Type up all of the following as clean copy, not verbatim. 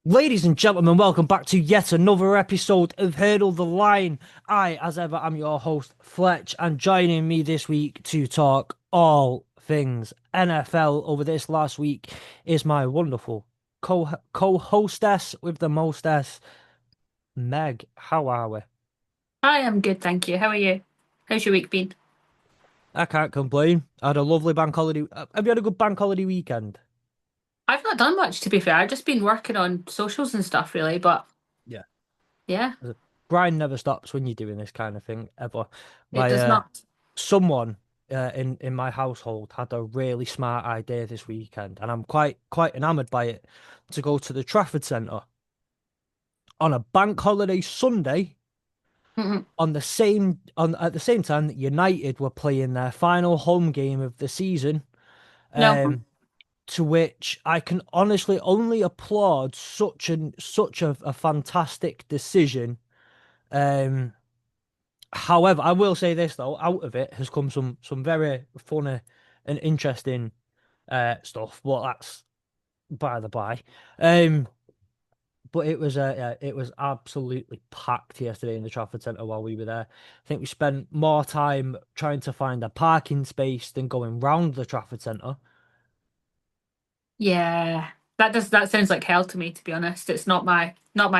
Ladies and gentlemen, welcome back to yet another episode of Hurdle the Line. I, as ever, am your host, Fletch, and joining me this week to talk all things NFL over this last week is my wonderful co-hostess with the mostess, Meg. How are we? I am good, thank you. How are you? How's your week been? I can't complain. I had a lovely bank holiday. Have you had a good bank holiday weekend? I've not done much, to be fair. I've just been working on socials and stuff, really. But Yeah. yeah, Brian never stops when you're doing this kind of thing ever. it My does not. someone in my household had a really smart idea this weekend, and I'm quite enamored by it, to go to the Trafford Centre on a bank holiday Sunday Mhm. on the same on at the same time that United were playing their final home game of the season. No, To which I can honestly only applaud such a fantastic decision. Um, However, I will say this though, out of it has come some very funny and interesting stuff. Well, that's by the by. Um, but it was absolutely packed yesterday in the Trafford Centre while we were there. I think we spent more time trying to find a parking space than going round the Trafford Centre. yeah, that sounds like hell to me, to be honest. It's not my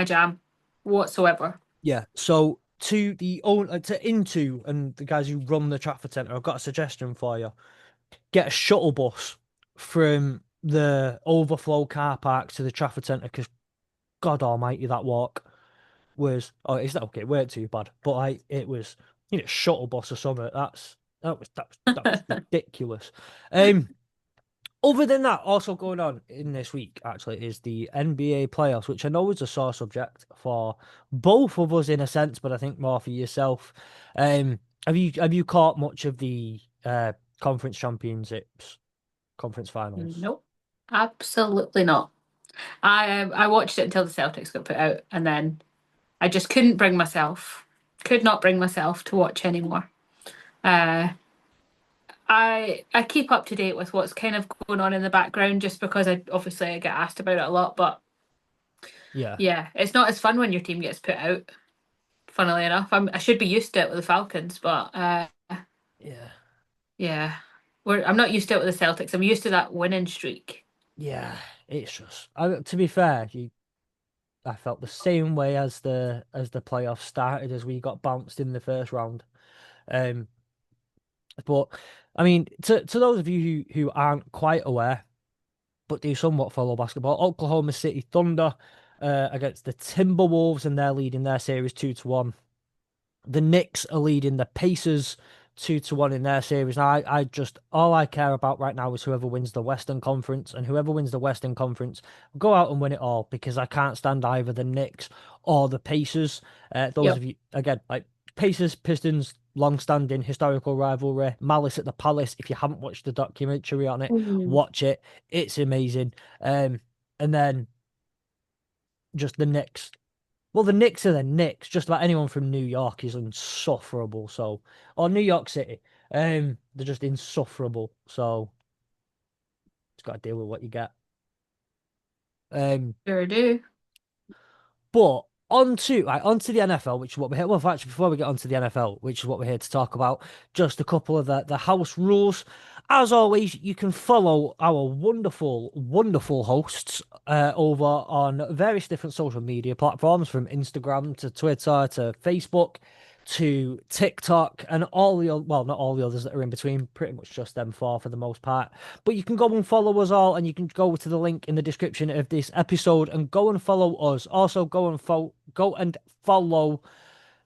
jam whatsoever. Yeah. So to the own to Into and the guys who run the Trafford Centre, I've got a suggestion for you. Get a shuttle bus from the overflow car park to the Trafford Centre, because God Almighty, that walk was, oh, it's not okay, it weren't too bad, but it was, shuttle bus or something. That was ridiculous. Um, Other than that, also going on in this week actually is the NBA playoffs, which I know is a sore subject for both of us in a sense, but I think more for yourself. Have you caught much of the conference championships, conference finals? Nope, absolutely not. I watched it until the Celtics got put out, and then I just could not bring myself to watch anymore. Uh, I keep up to date with what's kind of going on in the background just because I get asked about it a lot. But Yeah, yeah, it's not as fun when your team gets put out. Funnily enough, I should be used to it with the Falcons, but yeah, yeah, I'm not used to it with the Celtics. I'm used to that winning streak. yeah. It's just, to be fair, I felt the same way as the playoffs started, as we got bounced in the first round. Um, but I mean, to those of you who aren't quite aware, but do somewhat follow basketball, Oklahoma City Thunder against the Timberwolves, and they're leading their series 2-1. The Knicks are leading the Pacers 2-1 in their series. Now, I just, all I care about right now is whoever wins the Western Conference, and whoever wins the Western Conference, go out and win it all, because I can't stand either the Knicks or the Pacers. Those Yep. of you, again, like Pacers, Pistons, long-standing historical rivalry, Malice at the Palace. If you haven't watched the documentary on it, Mm. watch it. It's amazing. And then just the Knicks. Well, the Knicks are the Knicks. Just about anyone from New York is insufferable. So, or New York City, they're just insufferable. So, it's got to deal with what you get. Um, Sure do. but onto the NFL, which is what we're here. Well, actually, before we get onto the NFL, which is what we're here to talk about, just a couple of the house rules. As always, you can follow our wonderful hosts over on various different social media platforms, from Instagram to Twitter to Facebook to TikTok, and all the well, not all the others that are in between, pretty much just them four for the most part. But you can go and follow us all, and you can go to the link in the description of this episode and go and follow us. Also, go and follow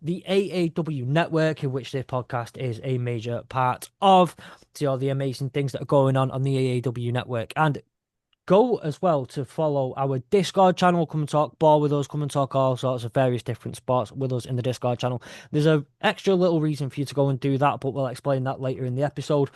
the AAW Network, in which this podcast is a major part of. See all the amazing things that are going on the AAW Network. And go as well to follow our Discord channel. Come and talk ball with us. Come and talk all sorts of various different sports with us in the Discord channel. There's a extra little reason for you to go and do that, but we'll explain that later in the episode.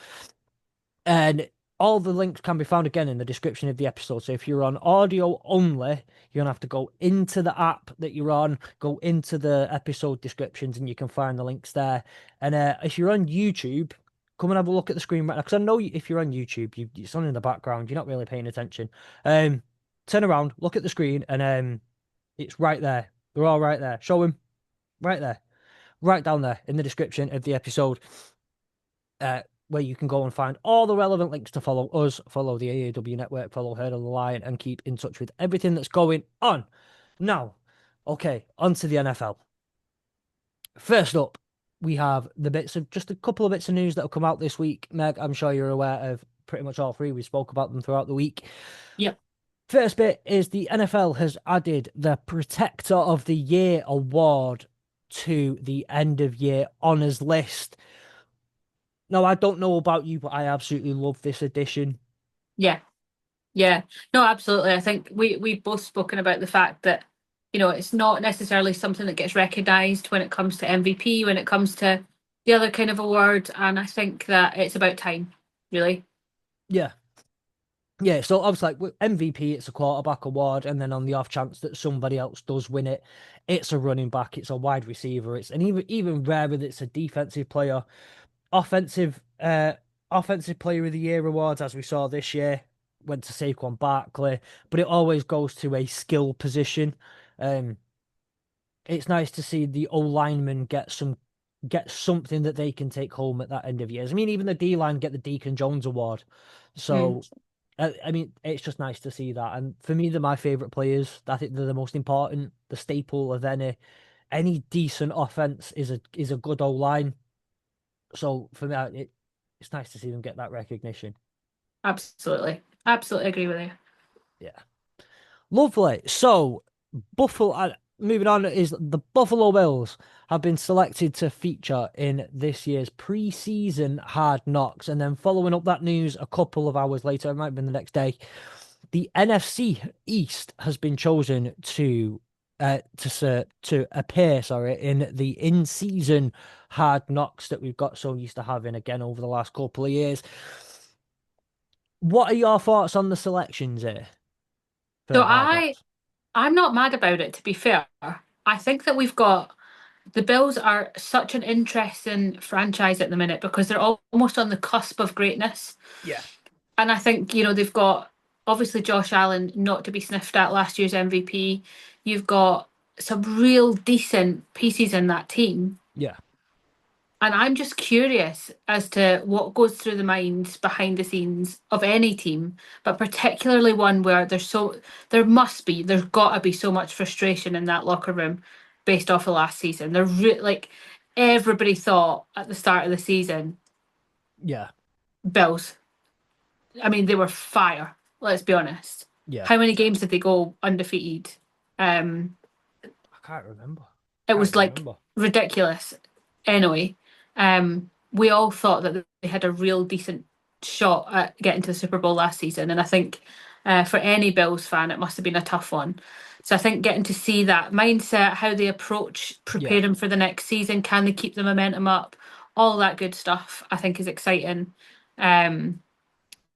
And all the links can be found again in the description of the episode. So if you're on audio only, you're gonna have to go into the app that you're on, go into the episode descriptions, and you can find the links there. And if you're on YouTube, come and have a look at the screen right now, because I know if you're on YouTube, it's on in the background. You're not really paying attention. Um, turn around, look at the screen, and it's right there. They're all right there. Show him right there, right down there in the description of the episode, where you can go and find all the relevant links to follow us, follow the AAW Network, follow Herd of the Lion, and keep in touch with everything that's going on. Now, okay, on to the NFL. First up, we have the bits of just a couple of bits of news that have come out this week. Meg, I'm sure you're aware of pretty much all three. We spoke about them throughout the week. Yep. First bit is the NFL has added the Protector of the Year award to the end of year honors list. Now, I don't know about you, but I absolutely love this addition. Yeah. Yeah. No, absolutely. I think we've both spoken about the fact that, it's not necessarily something that gets recognised when it comes to MVP, when it comes to the other kind of awards, and I think that it's about time, really. Yeah. Yeah, so obviously, like with MVP, it's a quarterback award, and then on the off chance that somebody else does win it, it's a running back, it's a wide receiver, it's and even rarer that it's a defensive player. Offensive player of the year awards, as we saw this year, went to Saquon Barkley, but it always goes to a skill position. Um, it's nice to see the O lineman get something that they can take home at that end of years. I mean, even the D line get the Deacon Jones award. Mm, So I mean, it's just nice to see that. And for me, they're my favorite players. I think they're the most important, the staple of any decent offense is a good O line. So for me, it's nice to see them get that recognition. absolutely. Absolutely agree with you. Yeah. Lovely. So, Buffalo. Moving on is the Buffalo Bills have been selected to feature in this year's preseason Hard Knocks, and then following up that news a couple of hours later, it might have been the next day. The NFC East has been chosen to appear, sorry, in the in-season Hard Knocks that we've got so used to having again over the last couple of years. What are your thoughts on the selections here So for Hard I'm not mad about it, to be fair. I think that we've got the Bills are such an interesting franchise at the minute because they're almost on the cusp of greatness. Yeah. And I think, they've got obviously Josh Allen not to be sniffed at last year's MVP. You've got some real decent pieces in that team. Yeah. And I'm just curious as to what goes through the minds behind the scenes of any team, but particularly one where there's got to be so much frustration in that locker room based off of last season. Like everybody thought at the start of the season, Yeah. Bills. I mean, they were fire. Let's be honest. Yeah. How many games did they go undefeated? Um, I can't remember. it Can't was even like remember. ridiculous. Anyway, we all thought that they had a real decent shot at getting to the Super Bowl last season, and I think for any Bills fan, it must have been a tough one. So I think getting to see that mindset, how they approach Yeah. preparing for the next season, can they keep the momentum up, all that good stuff, I think is exciting. Um,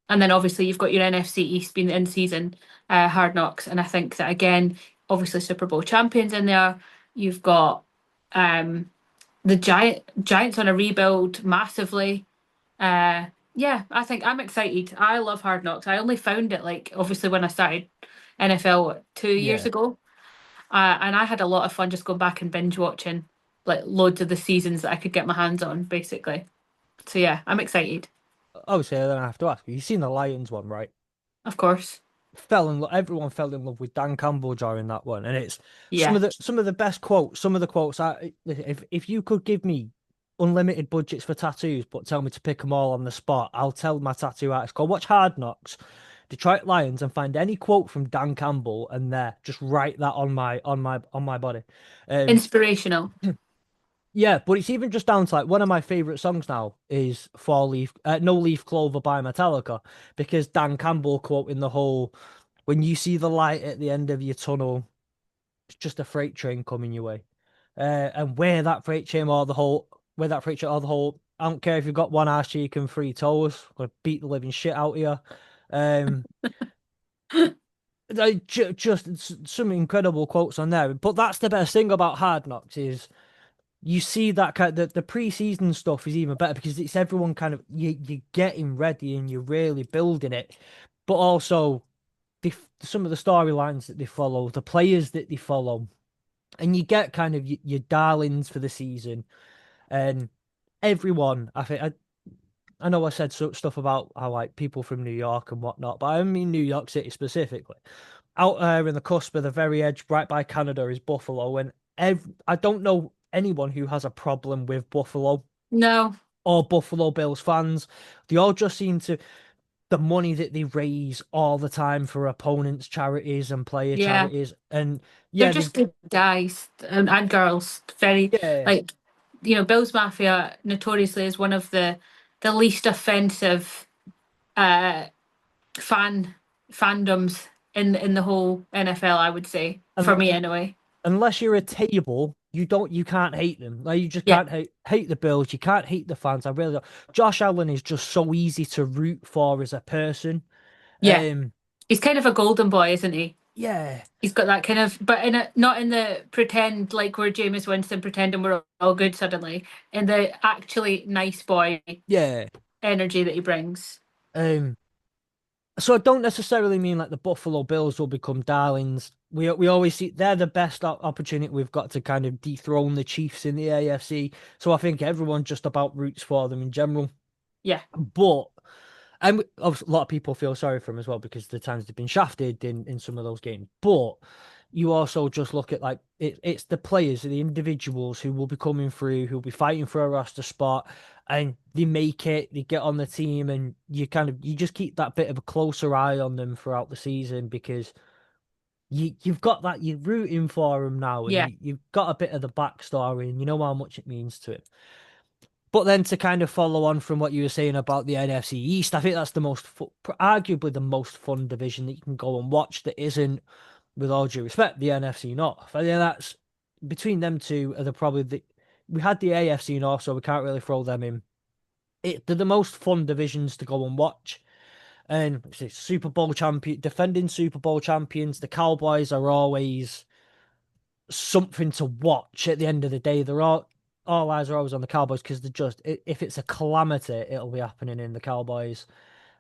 and then obviously you've got your NFC East being the in-season Hard Knocks, and I think that again, obviously Super Bowl champions in there. You've got um, the Giants on a rebuild massively. Yeah, I think I'm excited. I love Hard Knocks. I only found it like obviously when I started NFL 2 years Yeah. ago, and I had a lot of fun just going back and binge watching like loads of the seasons that I could get my hands on, basically. So yeah, I'm excited. Obviously, then I have to ask you. You've seen the Lions one, right? Of course. Everyone fell in love with Dan Campbell during that one, and it's some Yeah. of the best quotes. Some of the quotes. If you could give me unlimited budgets for tattoos, but tell me to pick them all on the spot, I'll tell my tattoo artist, go watch Hard Knocks, Detroit Lions, and find any quote from Dan Campbell, and there, just write that on my body. Um, Inspirational. yeah, but it's even just down to like one of my favorite songs now is No Leaf Clover by Metallica, because Dan Campbell quoting the whole, when you see the light at the end of your tunnel, it's just a freight train coming your way. And where that freight train or the whole, I don't care if you've got one ass cheek and three toes, I'm gonna beat the living shit out of you. Um, some incredible quotes on there. But that's the best thing about Hard Knocks is you see that the preseason stuff is even better because it's everyone kind of you're getting ready and you're really building it, but also some of the storylines that they follow, the players that they follow, and you get kind of your darlings for the season, and everyone. I know I said stuff about how like people from New York and whatnot, but I mean New York City specifically. Out there in the cusp of the very edge, right by Canada, is Buffalo, and I don't know anyone who has a problem with Buffalo No, or Buffalo Bills fans. They all just seem to the money that they raise all the time for opponents' charities and player yeah, charities, and they're yeah, just good guys and girls. Very yeah, like Bill's Mafia notoriously is one of the least offensive uh fan fandoms in the whole NFL. I would say for and me anyway. unless you're a table, you can't hate them. Like you just Yeah, can't hate the Bills. You can't hate the fans. I really don't. Josh Allen is just so easy to root for as a person. yeah. Um, He's kind of a golden boy, isn't he? yeah, He's got that kind of, but in a not in the pretend like we're Jameis Winston pretending we're all good suddenly, in the actually nice boy yeah. energy that he brings. Um, so I don't necessarily mean like the Buffalo Bills will become darlings. We always see they're the best opportunity we've got to kind of dethrone the Chiefs in the AFC. So I think everyone just about roots for them in general. Yeah, But and obviously, a lot of people feel sorry for him as well because the times they've been shafted in some of those games. But you also just look at like it's the players, the individuals who will be coming through, who'll be fighting for a roster spot, and they make it, they get on the team, and you just keep that bit of a closer eye on them throughout the season because you've got that you're rooting for them now, and yeah. you've got a bit of the backstory, and you know how much it means to him. But then to kind of follow on from what you were saying about the NFC East, I think that's arguably the most fun division that you can go and watch that isn't, with all due respect, the NFC North. I think that's between them two are probably we had the AFC North, so we can't really throw them in. They're the most fun divisions to go and watch. And it's defending Super Bowl champions, the Cowboys are always something to watch at the end of the day. All eyes are always on the Cowboys because if it's a calamity, it'll be happening in the Cowboys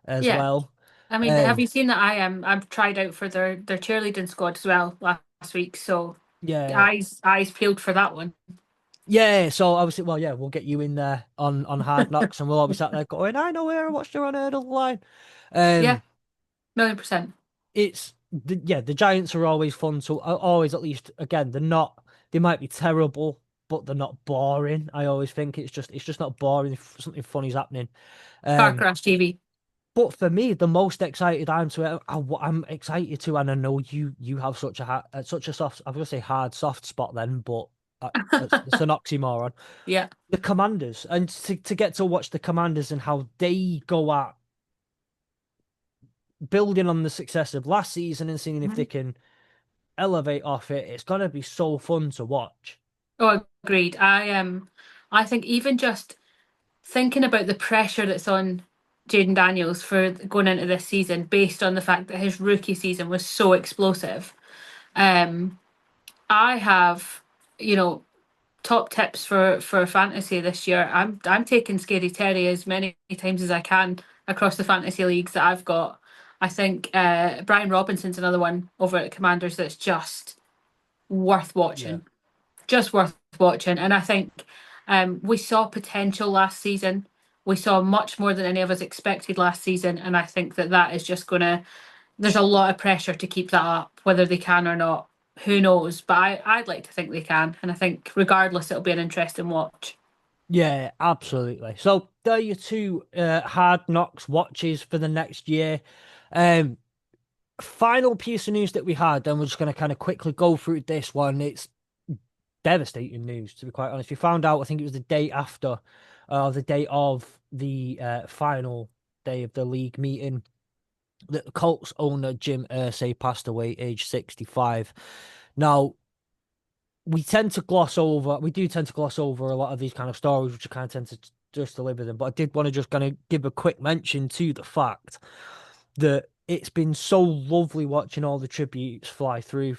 as Yeah. well. I mean, have Um, you seen that I've tried out for their cheerleading squad as well last week, so yeah, eyes peeled for that one. yeah. So obviously, well, yeah, we'll get you in there on Hard Knocks, and we'll all be sat there going, "I know where I watched her on Hurdle Line." Yeah, Um, 1,000,000%. the Giants are always fun. So always at least again, they might be terrible, but they're not boring. I always think it's just not boring if something funny's happening. Car Um, Crash TV. But for me, the most excited I'm excited to, and I know you have such a soft, I was gonna say hard soft spot then, but it's an oxymoron. Yeah. The Commanders, and to get to watch the Commanders and how they go at building on the success of last season and seeing if they Mhm. can elevate off it, it's gonna be so fun to watch. Oh, agreed. I think even just thinking about the pressure that's on Jaden Daniels for going into this season, based on the fact that his rookie season was so explosive. Um, I have, you know, top tips for fantasy this year. I'm taking Scary Terry as many times as I can across the fantasy leagues that I've got. I think Brian Robinson's another one over at Commanders that's just worth Yeah. watching. Just worth watching. And I think we saw potential last season. We saw much more than any of us expected last season, and I think that is just gonna. There's a lot of pressure to keep that up, whether they can or not. Who knows? But I'd like to think they can, and I think regardless, it'll be an interesting watch. Yeah, absolutely. So there are your two Hard Knocks watches for the next year. Um, Final piece of news that we had, and we're just going to kind of quickly go through this one. It's devastating news, to be quite honest. We found out, I think it was the day after, the day of the final day of the league meeting, that the Colts owner Jim Irsay passed away, age 65. Now, we do tend to gloss over a lot of these kind of stories, which I kind of tend to just deliver them. But I did want to just kind of give a quick mention to the fact that it's been so lovely watching all the tributes fly through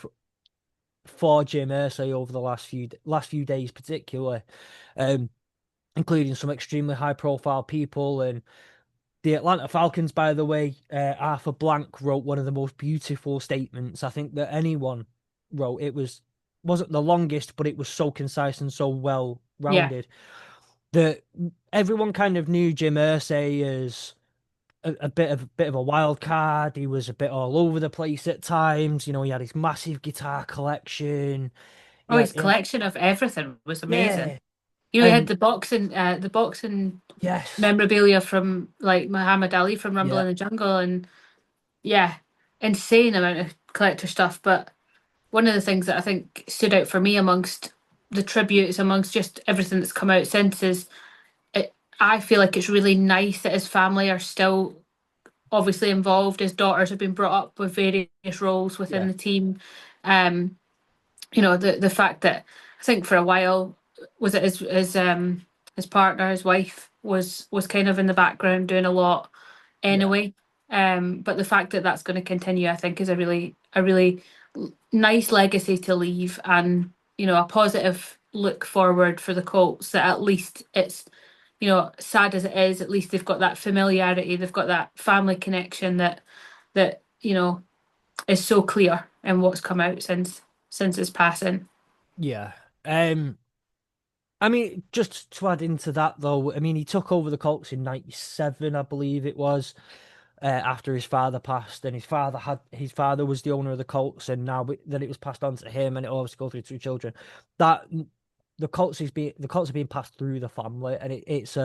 for Jim Irsay over the last few days, particularly, um, including some extremely high profile people. And The Atlanta Falcons, by the way, Arthur Blank wrote one of the most beautiful statements I think that anyone wrote. Wasn't the longest, but it was so concise and so well Yeah. rounded that everyone kind of knew Jim Irsay as a bit of a wild card. He was a bit all over the place at times. You know, he had his massive guitar collection. He Oh, had his collection of everything was amazing. yeah, You know, he had and the boxing yes, memorabilia from like Muhammad Ali from Rumble yeah, in the Jungle, and yeah, insane amount of collector stuff. But one of the things that I think stood out for me amongst the tributes, amongst just everything that's come out since, is it. I feel like it's really nice that his family are still obviously involved. His daughters have been brought up with various roles within yeah, the team. Um, the fact that I think for a while was it his partner, his wife was kind of in the background doing a lot yeah, anyway. But the fact that that's going to continue, I think, is a really nice legacy to leave, and a positive look forward for the Colts. That at least it's sad as it is, at least they've got that familiarity, they've got that family connection that is so clear in what's come out since his passing. yeah. I mean, just to add into that though, I mean, he took over the Colts in '97, I believe it was, after his father passed, and his father was the owner of the Colts, and then it was passed on to him, and it always go through two children. That the Colts are being passed through the family, and it's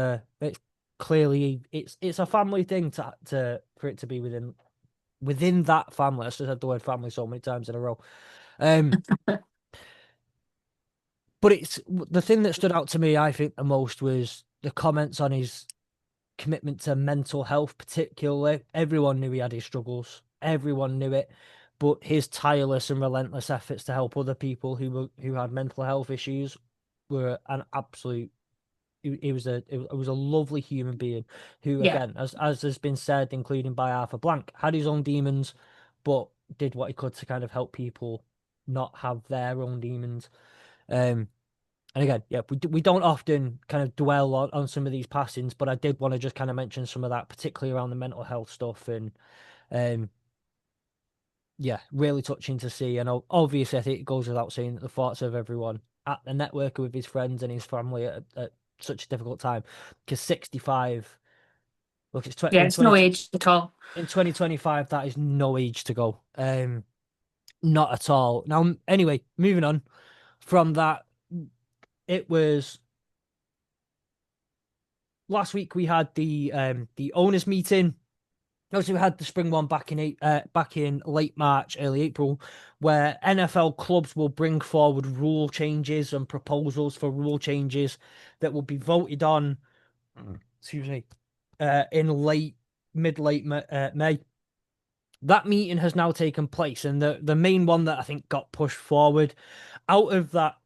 clearly it's a family thing to for it to be within that family. I just said the word family so many times in a row. Um, but it's the thing that stood out to me, I think, the most was the comments on his commitment to mental health, particularly. Everyone knew he had his struggles. Everyone knew it. But his tireless and relentless efforts to help other people who had mental health issues were an absolute. He was a lovely human being who, Yeah. again, as has been said, including by Arthur Blank, had his own demons, but did what he could to kind of help people not have their own demons. Um, and again, yeah, we don't often kind of dwell on some of these passings, but I did want to just kind of mention some of that, particularly around the mental health stuff. And um, yeah, really touching to see. And obviously, I think it goes without saying that the thoughts of everyone at the network with his friends and his family at such a difficult time. Because 65, look, Yeah, it's no age at all. in 2025, that is no age to go. Not at all. Now, anyway, moving on from that, it was last week we had the owners meeting. Obviously, we had the spring one back in late March, early April, where NFL clubs will bring forward rule changes and proposals for rule changes that will be voted on. Excuse me, in mid late May. That meeting has now taken place, and the main one that I think got pushed forward out of that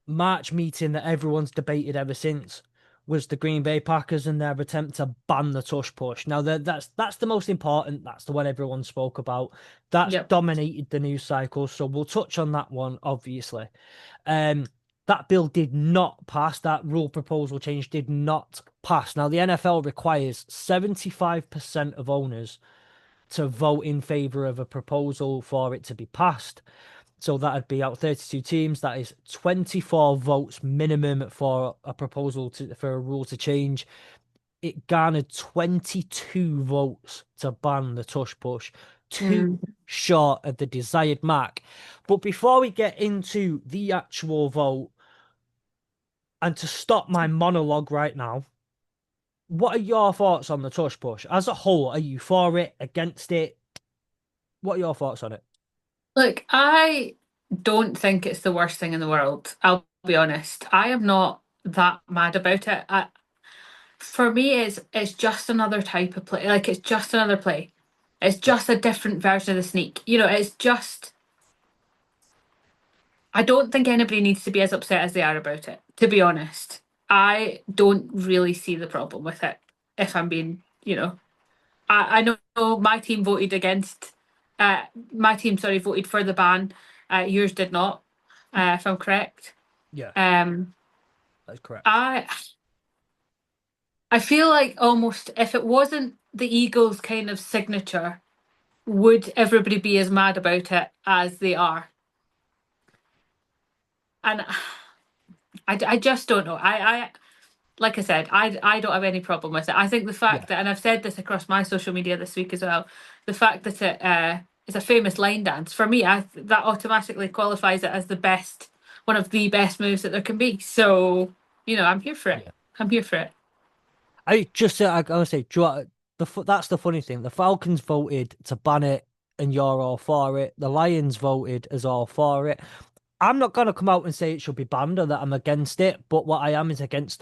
March meeting that everyone's debated ever since was the Green Bay Packers and their attempt to ban the tush push. Now that's the most important. That's the one everyone spoke about. That's Yep. dominated the news cycle. So we'll touch on that one, obviously. Um, that bill did not pass. That rule proposal change did not pass. Now the NFL requires 75% of owners to vote in favor of a proposal for it to be passed. So that'd be out 32 teams. That is 24 votes minimum for a proposal for a rule to change. It garnered 22 votes to ban the tush push, Mm. too short of the desired mark. But before we get into the actual vote, and to stop my monologue right now, what are your thoughts on the tush push as a whole? Are you for it, against it? What are your thoughts on it? Look, I don't think it's the worst thing in the world. I'll be honest. I am not that mad about it. For me, it's just another type of play. Like it's just another play. It's Yeah, just a different version of the sneak. It's just. I don't think anybody needs to be as upset as they are about it. To be honest, I don't really see the problem with it. If I'm being. I know my team voted against. My team, sorry, voted for the ban. Yours did not, if I'm correct. yeah, Um, that's correct. I I feel like almost if it wasn't the Eagles' kind of signature, would everybody be as mad about it as they are? And I just don't know. I like I said, I don't have any problem with it. I think the fact Yeah, that, and I've said this across my social media this week as well, the fact that it is a famous line dance for me, that automatically qualifies it as the best, one of the best moves that there can be. So I'm here for it. yeah. I'm here for it. I just I gotta say, do you know what, that's the funny thing. The Falcons voted to ban it, and you're all for it. The Lions voted as all for it. I'm not gonna come out and say it should be banned or that I'm against it, but what I am is against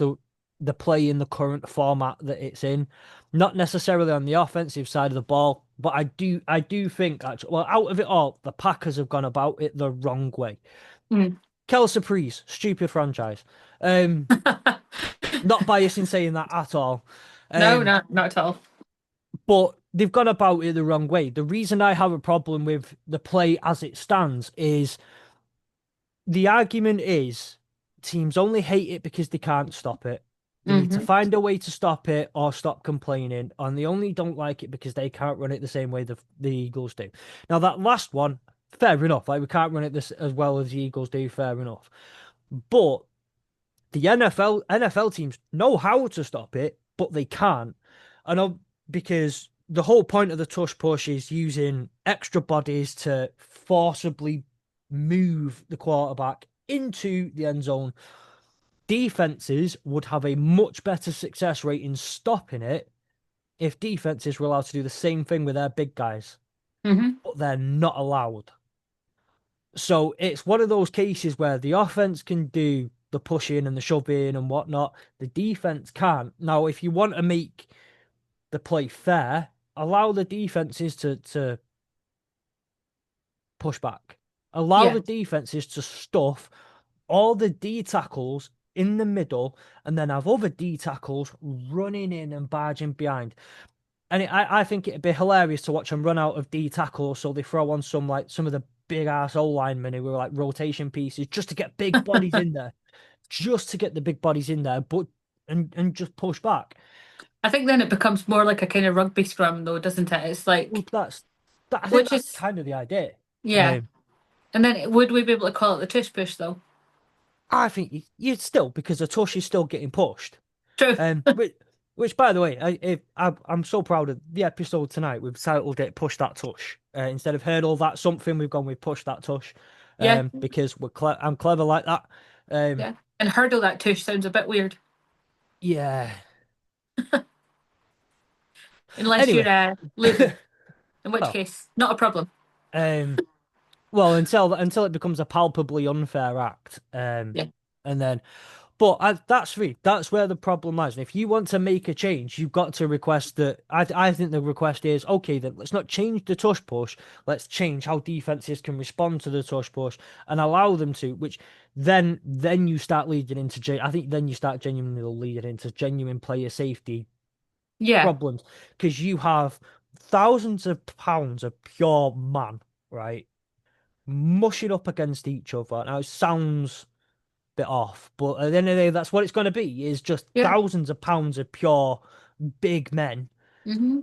the play in the current format that it's in. Not necessarily on the offensive side of the ball, but I do think actually, well, out of it all, the Packers have gone about it the wrong way. Mm. Kelsey Priest, stupid franchise. Um, Not biased in saying that at all. No, Um, not at all. but they've gone about it the wrong way. The reason I have a problem with the play as it stands is the argument is teams only hate it because they can't stop it. They need to Hmm. find a way to stop it or stop complaining, and they only don't like it because they can't run it the same way the Eagles do. Now that last one, fair enough. Like we can't run it this as well as the Eagles do, fair enough. But the NFL teams know how to stop it, but they can't. I know because the whole point of the tush push is using extra bodies to forcibly move the quarterback into the end zone. Defenses would have a much better success rate in stopping it if defenses were allowed to do the same thing with their big guys, Hmm. but they're not allowed. So it's one of those cases where the offense can do the pushing and the shoving and whatnot. The defense can't. Now, if you want to make the play fair, allow the defenses to push back. Allow Yeah. the defenses to stuff all the D tackles in the middle and then have other D tackles running in and barging behind. And I think it'd be hilarious to watch them run out of D tackles, so they throw on some of the big ass O linemen who were like rotation pieces just to get big bodies in there, just to get the big bodies in there, but and just push back. I think then it becomes more like a kind of rugby scrum, though, doesn't it? It's Well, like, I think which that's is, kind of the idea. yeah. Um, And then would we be able to call it the tush push, though? I think you still because the tush is still getting pushed. True. Um, which, which by the way, I'm so proud of the episode tonight. We've titled it "Push That Tush." Instead of hurdle that something, we've gone with "Push That Tush," Yeah. because I'm clever like that. Um, Yeah. And hurdle that tush sounds a bit weird. yeah. Unless you're Anyway, losing, in which well, case, not a problem. um, well, until it becomes a palpably unfair act, Yeah. and then but that's where the problem lies. And if you want to make a change, you've got to request that. I think the request is okay. Then let's not change the tush push. Let's change how defenses can respond to the tush push and allow them to. Which then you start leading into. I think then you start genuinely leading into genuine player safety Yeah. problems because you have thousands of pounds of pure man, right, mushing up against each other. Now it sounds bit off. But at the end of the day, that's what it's going to be, is just Yeah. thousands of pounds of pure big men Hmm.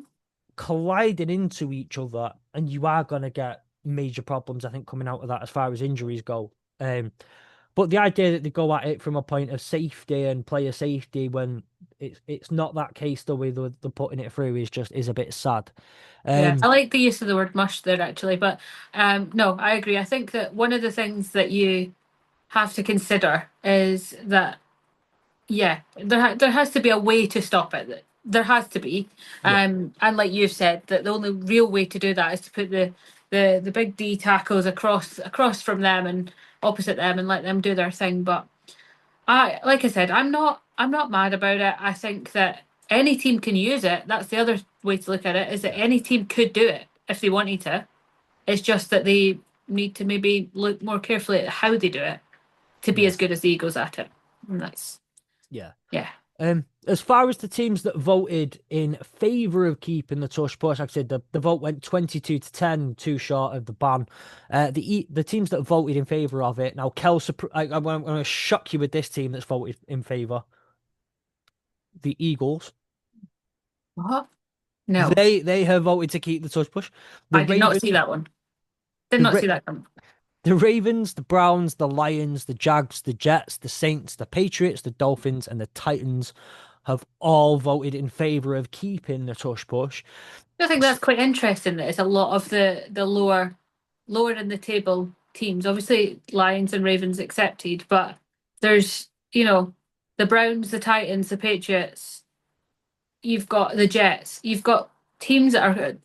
colliding into each other, and you are going to get major problems, I think, coming out of that as far as injuries go. But the idea that they go at it from a point of safety and player safety when it's not that case the way they're putting it through is a bit sad. Yeah. I Um, like the use of the word mush there, actually. But no, I agree. I think that one of the things that you have to consider is that, yeah, there has to be a way to stop it. There has to be, yeah, and like you've said, that the only real way to do that is to put the big D tackles across from them and opposite them and let them do their thing. But like I said, I'm not mad about it. I think that any team can use it. That's the other way to look at it, is that yeah, any team could do it if they wanted to. It's just that they need to maybe look more carefully at how they do it to be yeah, as good as the Eagles at it. And that's, yeah. yeah. As far as the teams that voted in favour of keeping the tush push, like I said, the vote went 22-10, too short of the ban. The teams that voted in favour of it now, I'm going to shock you with this team that's voted in favour. The Eagles. What? No, They have voted to keep the tush push. The I did not Ravens, see that one. Did the not Ra see that coming. the Ravens, the Browns, the Lions, the Jags, the Jets, the Saints, the Patriots, the Dolphins, and the Titans have all voted in favor of keeping the tush push. I think that's quite interesting that it's a lot of the lower in the table teams. Obviously, Lions and Ravens accepted, but there's the Browns, the Titans, the Patriots. You've got the Jets. You've got teams that are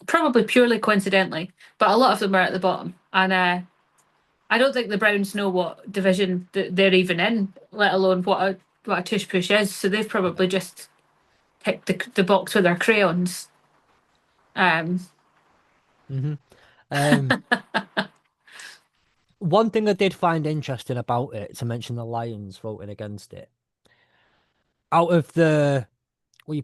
probably purely coincidentally, but a lot of them are at the bottom. And I don't think the Browns know what division they're even in, let alone what a tush push is. So they've Yeah. probably just picked the box with their crayons. Um, hmm Um, One thing I did find interesting about it, to mention the Lions voting against it, out of the well,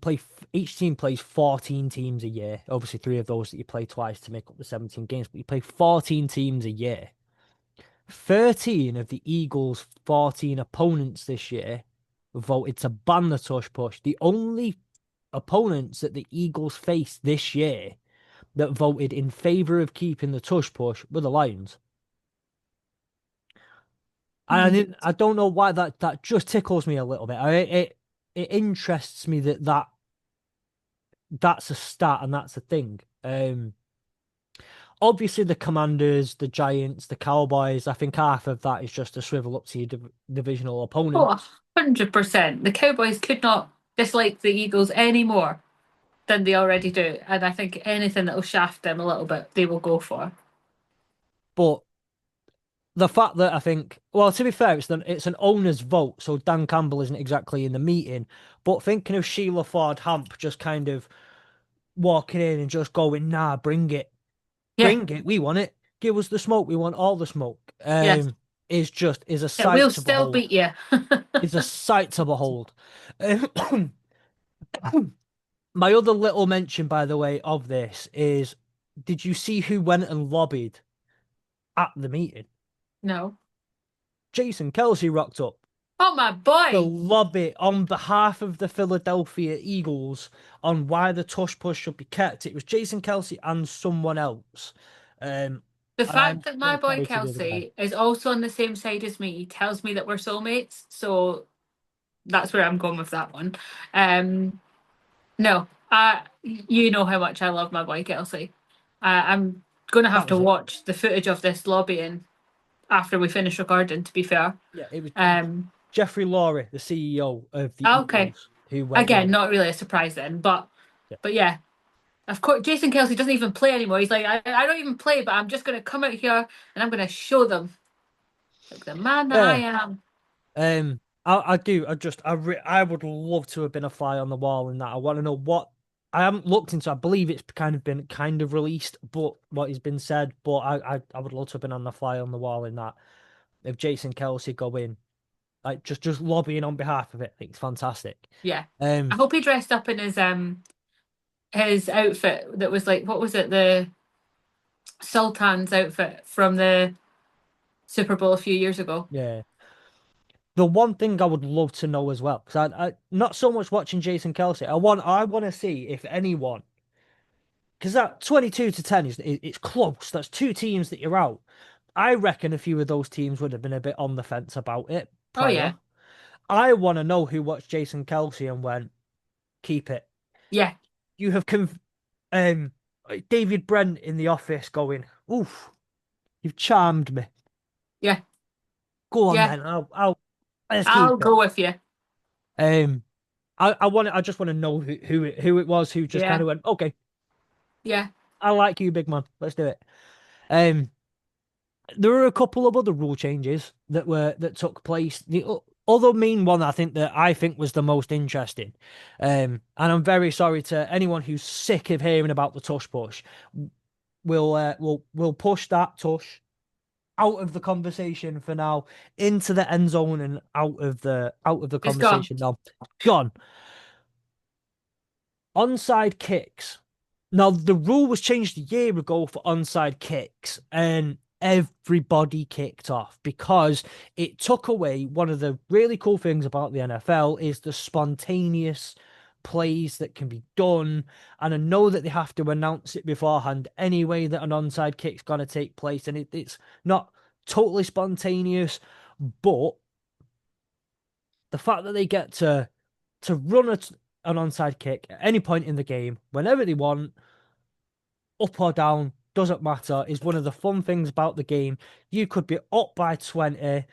each team plays 14 teams a year. Obviously, three of those that you play twice to make up the 17 games, but you play 14 teams a year. 13 of the Eagles' 14 opponents this year voted to ban the tush push. The only opponents that the Eagles faced this year that voted in favor of keeping the tush push were the Lions. And hmm. I don't know why that just tickles me a little bit. It interests me that's a stat and that's a thing. Obviously the Commanders, the Giants, the Cowboys. I think half of that is just to swivel up to your divisional Oh, opponents. 100%. The Cowboys could not dislike the Eagles any more than they already do. And I think anything that will shaft them a little bit, they will go for. But the fact that I think, well, to be fair, it's an owner's vote, so Dan Campbell isn't exactly in the meeting. But thinking of Sheila Ford Hamp just kind of walking in and just going, "Nah, Yeah, bring it, we want it, give us the smoke, we want all the smoke." yes. Is a Yeah, sight we'll to still behold. beat you. Is a sight to behold. Um, My other little mention, by the way, of this is, did you see who went and lobbied at the meeting? No. Jason Kelsey rocked up Oh, my to boy. lobby on behalf of the Philadelphia Eagles on why the tush push should be kept. It was Jason Kelsey and someone else. Um, The and I'm fact that my so boy sorry to the other guy. Kelsey is also on the same side as me tells me that we're soulmates. So that's where I'm going with that one. Um, no, you know how much I love my boy Kelsey. I'm going to have That to was it. watch the footage of this lobbying after we finish recording, to be fair. Yeah, it was Um, Jeffrey Laurie, the CEO of the okay. Eagles, who went Again, on. not really a surprise then, but Yeah. but yeah. Of course, Jason Kelsey doesn't even play anymore. He's like, I don't even play, but I'm just going to come out here and I'm going to show them, like the man that I Yeah. am. I do. I would love to have been a fly on the wall in that. I want to know what I haven't looked into. I believe it's kind of been released, but what has been said. But I would love to have been on the fly on the wall in that. If Jason Kelsey go in, like just lobbying on behalf of it, I think it's fantastic. Yeah. I Um, hope he dressed up in his outfit that was like, what was it, the Sultan's outfit from the Super Bowl a few years ago. yeah. The one thing I would love to know as well, because I not so much watching Jason Kelsey. I want to see if anyone, because that 22-10 it's close. That's two teams that you're out. I reckon a few of those teams would have been a bit on the fence about it Oh yeah. prior. I want to know who watched Jason Kelsey and went, keep it. Yeah. You have um David Brent in the office going, oof, you've charmed me. Yeah. Go on Yeah. then. Let's I'll keep it. go with you. Um, I just want to know who it was who just kind Yeah. of went, okay, Yeah. I like you, big man. Let's do it. Um, there were a couple of other rule changes that took place. The other main one I think was the most interesting, and I'm very sorry to anyone who's sick of hearing about the tush push. We'll push that tush out of the conversation for now, into the end zone and out of the It's gone. conversation now. Gone. Onside kicks. Now the rule was changed a year ago for onside kicks, and everybody kicked off because it took away one of the really cool things about the NFL is the spontaneous plays that can be done. And I know that they have to announce it beforehand anyway that an onside kick's going to take place, and it's not totally spontaneous, but the fact that they get to run an onside kick at any point in the game, whenever they want, up or down, doesn't matter, is one of the fun things about the game. You could be up by 20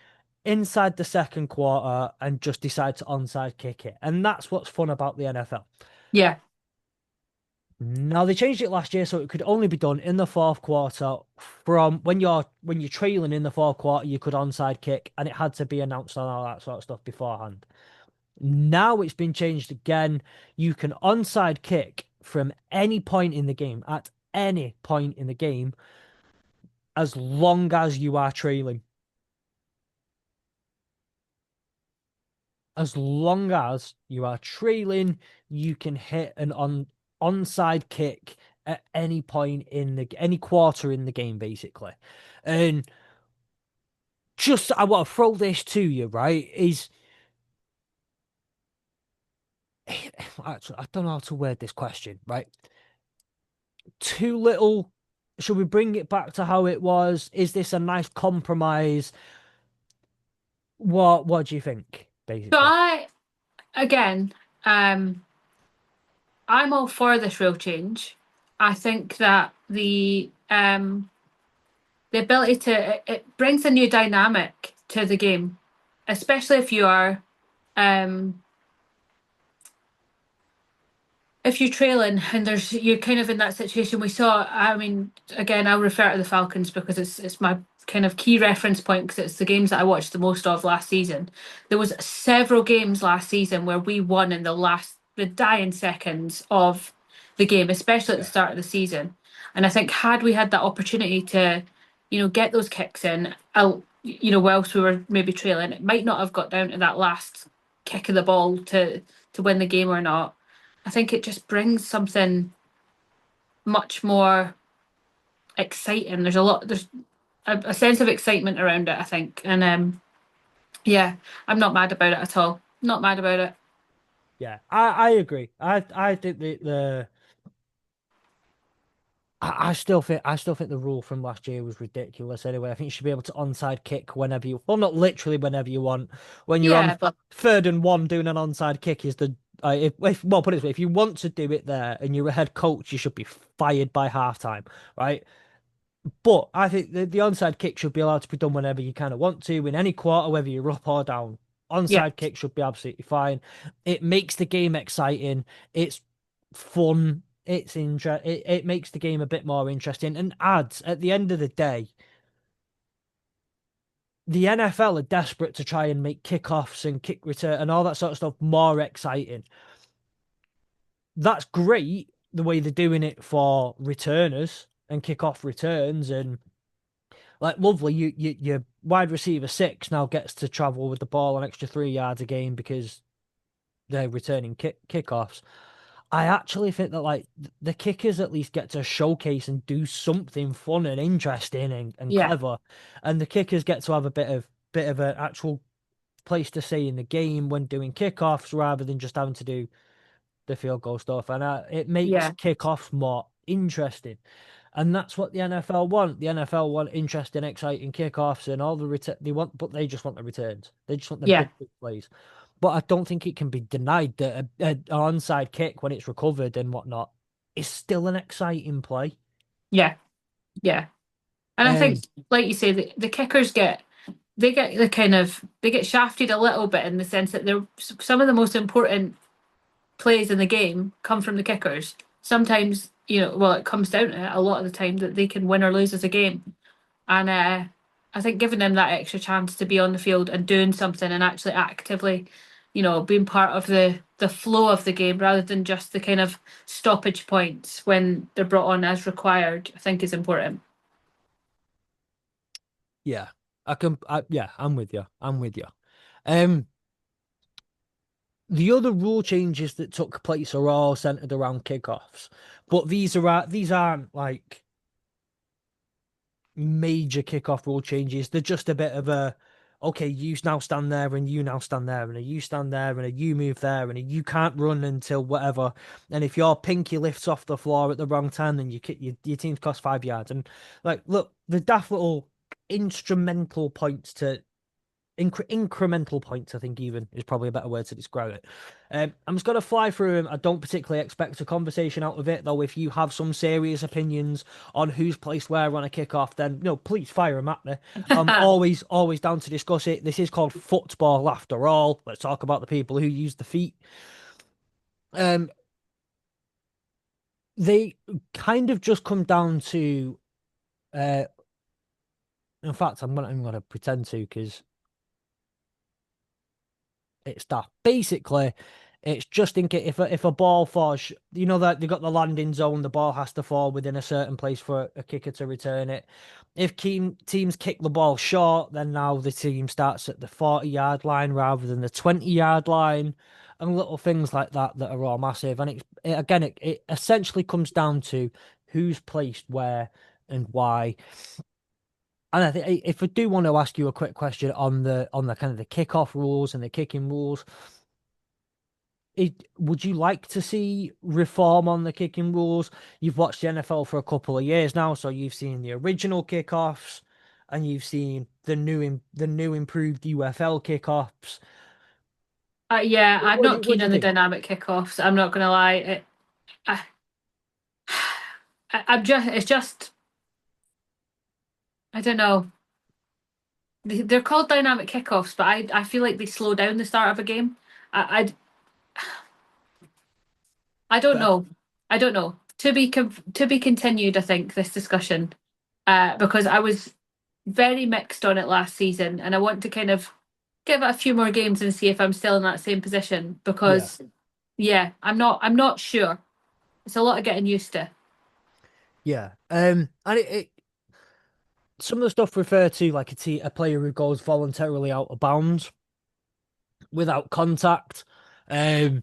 inside the second quarter and just decide to onside kick it. And that's what's fun about the NFL. Yeah. Now they changed it last year so it could only be done in the fourth quarter. From when you're trailing in the fourth quarter, you could onside kick and it had to be announced and all that sort of stuff beforehand. Now it's been changed again. You can onside kick from any point in the game, at any point in the game, as long as you are trailing. As long as you are trailing, you can hit an onside kick at any point in any quarter in the game, basically. And just I want to throw this to you, right? Is actually I don't know how to word this question, right? Too little. Should we bring it back to how it was? Is this a nice compromise? What do you think, So basically? again, um, I'm all for this real change. I think that the ability it brings a new dynamic to the game, especially um if you're trailing and you're kind of in that situation. We saw, I mean, again, I'll refer to the Falcons because it's my kind of key reference point because it's the games that I watched the most of last season. There was several games last season where we won in the dying seconds of the game, especially at the Yeah. start of the season. And I think had we had that opportunity to, get those kicks in out, whilst we were maybe trailing, it might not have got down to that last kick of the ball to win the game or not. I think it just brings something much more exciting. There's a sense of excitement around it, I think. And yeah, I'm not mad about it at all. Not mad about it. Yeah, I agree. I think I still think the rule from last year was ridiculous anyway. I think you should be able to onside kick whenever well, not literally whenever you want. When you're on Yeah, but third and one, doing an onside kick is well, put it this way, if you want to do it there and you're a head coach, you should be fired by halftime, right? But I think the onside kick should be allowed to be done whenever you kind of want to, in any quarter, whether you're up or down. yeah, Onside kick should be absolutely fine. It makes the game exciting. It's fun. It makes the game a bit more interesting and adds, at the end of the day, the NFL are desperate to try and make kickoffs and kick return and all that sort of stuff more exciting. That's great the way they're doing it for returners and kickoff returns and like lovely, your wide receiver six now gets to travel with the ball an extra 3 yards a game because they're returning kickoffs. I actually think that like the kickers at least get to showcase and do something fun and interesting and yeah, clever, and the kickers get to have a bit of an actual place to say in the game when doing kickoffs rather than just having to do the field goal stuff, and it makes yeah, kickoffs more interesting. And that's what the NFL want. The NFL want interesting, exciting kickoffs and all the return they want, but they just want the returns. They just want the yeah, big plays. But I don't think it can be denied that an onside kick when it's recovered and whatnot is still an exciting play. yeah, yeah. And I think, Um, like you say, the kickers they get shafted a little bit in the sense that they're some of the most important plays in the game come from the kickers. Sometimes, well, it comes down to it a lot of the time that they can win or lose as a game. And I think giving them that extra chance to be on the field and doing something and actually actively, being part of the flow of the game rather than just the kind of stoppage points when they're brought on as required, I think is important. yeah, yeah, I'm with you. I'm with you. Um, the other rule changes that took place are all centered around kickoffs, but these aren't like major kickoff rule changes. They're just a bit of a, okay, you now stand there and you now stand there and a you stand there and a you move there and a you can't run until whatever. And if your pinky lifts off the floor at the wrong time, then your team's cost 5 yards. And like, look, the daft little instrumental points to incremental points, I think even is probably a better word to describe it. I'm just going to fly through them. I don't particularly expect a conversation out of it, though. If you have some serious opinions on who's placed where on a kickoff, then no, please fire them at me. I'm always down to discuss it. This is called football after all. Let's talk about the people who use the feet. Um, they kind of just come down to. Uh, in fact, I'm gonna pretend to because it's that. Basically, it's just in case if a ball falls, you know that they got the landing zone, the ball has to fall within a certain place for a kicker to return it. If teams kick the ball short, then now the team starts at the 40-yard line rather than the 20-yard line, and little things like that that are all massive. And it essentially comes down to who's placed where and why. And I think if I do want to ask you a quick question on the kind of the kickoff rules and the kicking rules, would you like to see reform on the kicking rules? You've watched the NFL for a couple of years now, so you've seen the original kickoffs and you've seen the new improved UFL kickoffs. Yeah, I'm not What keen do you on the think? dynamic kickoffs. I'm not gonna lie. I, I'm just, it's just, I don't know. They're called dynamic kickoffs, but I feel like they slow down the start of a game. I, I don't Fair. know. I don't know. To be continued, I think, this discussion, because I was very mixed on it last season, and I want to kind of give it a few more games and see if I'm still in that same position. Yeah. Because yeah, I'm not sure. It's a lot of getting used to. Yeah. And some of the stuff refer to like a player who goes voluntarily out of bounds without contact. Um,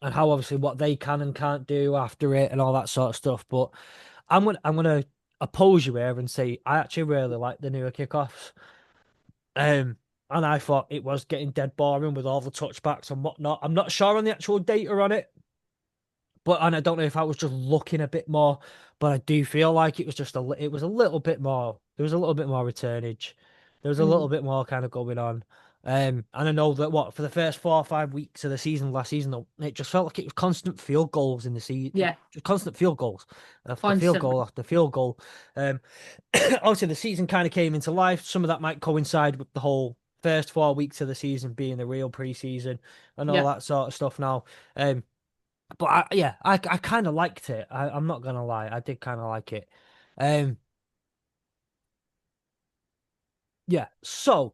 and how obviously what they can and can't do after it and all that sort of stuff. But I'm gonna oppose you here and say I actually really like the newer kickoffs. Um, and I thought it was getting dead boring with all the touchbacks and whatnot. I'm not sure on the actual data on it, but and I don't know if I was just looking a bit more, but I do feel like it was it was a little bit more. There was a little bit more returnage. There was a little Mm. bit more kind of going on. And I know that what for the first 4 or 5 weeks of the season last season, it just felt like it was constant field goals in the season, Yeah, constant field goals after field constant. goal after field goal. Um, obviously the season kind of came into life. Some of that might coincide with the whole first 4 weeks of the season being the real preseason and all Yeah. that sort of stuff now. But I kind of liked it. I'm not gonna lie, I did kind of like it. Um, yeah. So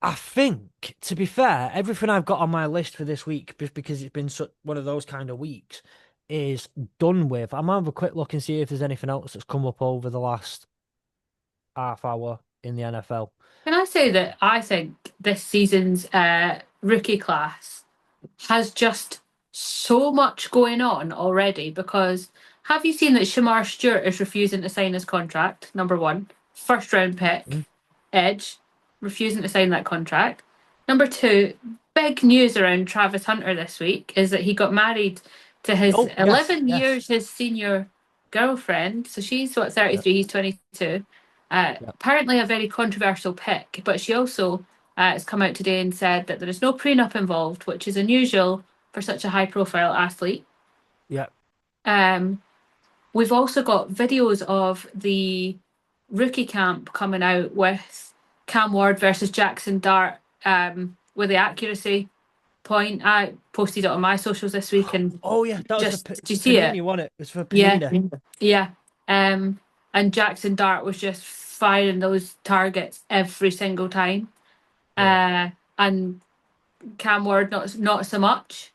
I think, to be fair, everything I've got on my list for this week, just because it's been such one of those kind of weeks, is done with. I'm gonna have a quick look and see if there's anything else that's come up over the last half hour in the NFL. Can I say that I think this season's rookie class has just so much going on already? Because have you seen that Shamar Stewart is refusing to sign his contract? Number one, first round Mm. pick, Edge, refusing to sign that contract. Number two, big news around Travis Hunter this week is that he got married to his Oh yes, 11 yes, years his senior girlfriend. So she's what, yeah, 33, he's 22. yeah, Apparently a very controversial pick, but she also has come out today and said that there is no prenup involved, which is unusual for such a high profile athlete. yeah, Um, we've also got videos of the rookie camp coming out with Cam Ward versus Jackson Dart, with the accuracy point. I posted it on my socials this week and Oh yeah, that was for just, do you see it? Panini, wasn't it? It was for Yeah, Panini. yeah. Um, and Jackson Dart was just firing those targets every single time. Yeah, And Cam Ward not so much.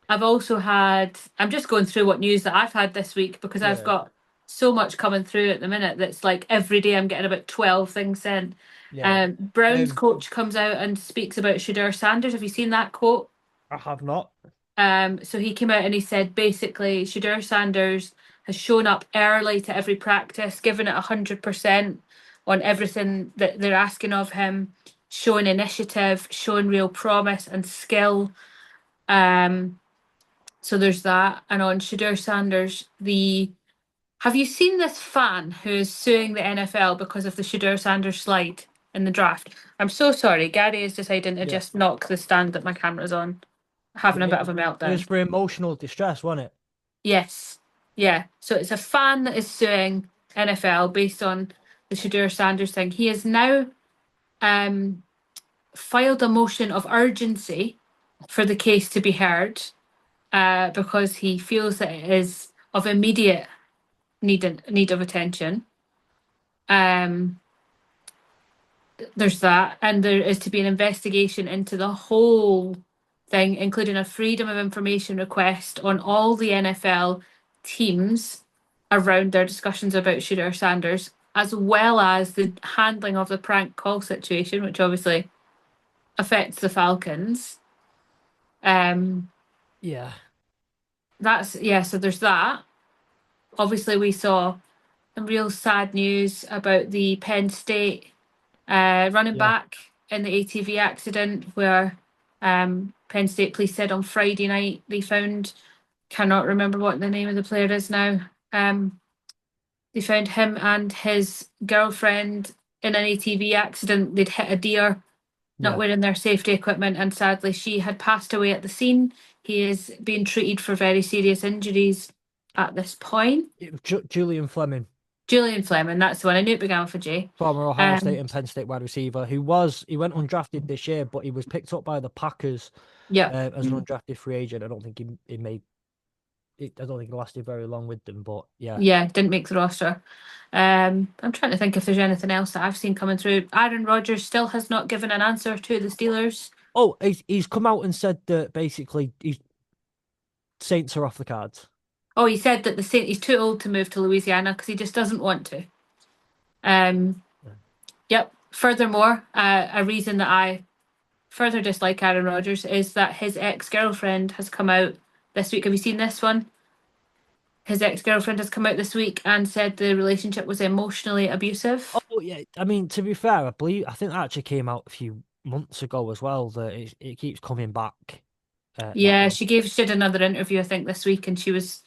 I've also had. I'm just going through what news that I've had this week because I've yeah, got so much coming through at the minute that's like every day I'm getting about 12 things sent. yeah. Brown's Um, coach comes out and speaks about Shadeur Sanders. Have you seen that quote? I have not. So he came out and he said basically Shadeur Sanders has shown up early to every practice, given it 100% on everything that they're asking of him, showing initiative, showing real promise and skill. Um, so there's that. And on Shedeur Sanders, the have you seen this fan who is suing the NFL because of the Shedeur Sanders slide in the draft? I'm so sorry. Gary is deciding to Yeah. just knock the stand that my camera's on, having a Yeah, bit of a it was meltdown. for emotional distress, wasn't it? Yes. Yeah. So it's a fan that is suing NFL based on the Shedeur Sanders thing. He has now um, filed a motion of urgency for the case to be heard because he feels that it is of immediate need of attention. Um, there's that, and there is to be an investigation into the whole thing, including a freedom of information request on all the NFL teams around their discussions about Shedeur Sanders, as well as the handling of the prank call situation, which obviously affects the Falcons. Um, Yeah. that's yeah. So there's that. Obviously, we saw some real sad news about the Penn State running Yeah. back in the ATV accident where Penn State police said on Friday night they found, cannot remember what the name of the player is now. They found him and his girlfriend in an ATV accident. They'd hit a deer, not Yeah. wearing their safety equipment, and sadly she had passed away at the scene. He is being treated for very serious injuries at this point. Julian Fleming, Julian Fleming, that's the one. I knew it began with a J. former Ohio State Um, and Penn State wide receiver, he went undrafted this year, but he was picked up by the Packers yeah, as an undrafted free agent. I don't think he made it. I don't think he lasted very long with them, but yeah. yeah, didn't make the roster. I'm trying to think if there's anything else that I've seen coming through. Aaron Rodgers still has not given an answer to the Steelers. Oh, he's come out and said that basically he's Saints are off the cards. Oh, he said that he's too old to move to Louisiana because he just doesn't want to. Um, Yeah. yep. Furthermore, a reason that I further dislike Aaron Rodgers is that his ex-girlfriend has come out this week. Have you seen this one? His ex-girlfriend has come out this week and said the relationship was emotionally abusive. Oh yeah, I mean to be fair, I think that actually came out a few months ago as well. That it keeps coming back. That Yeah, one. she did another interview I think this week, and she was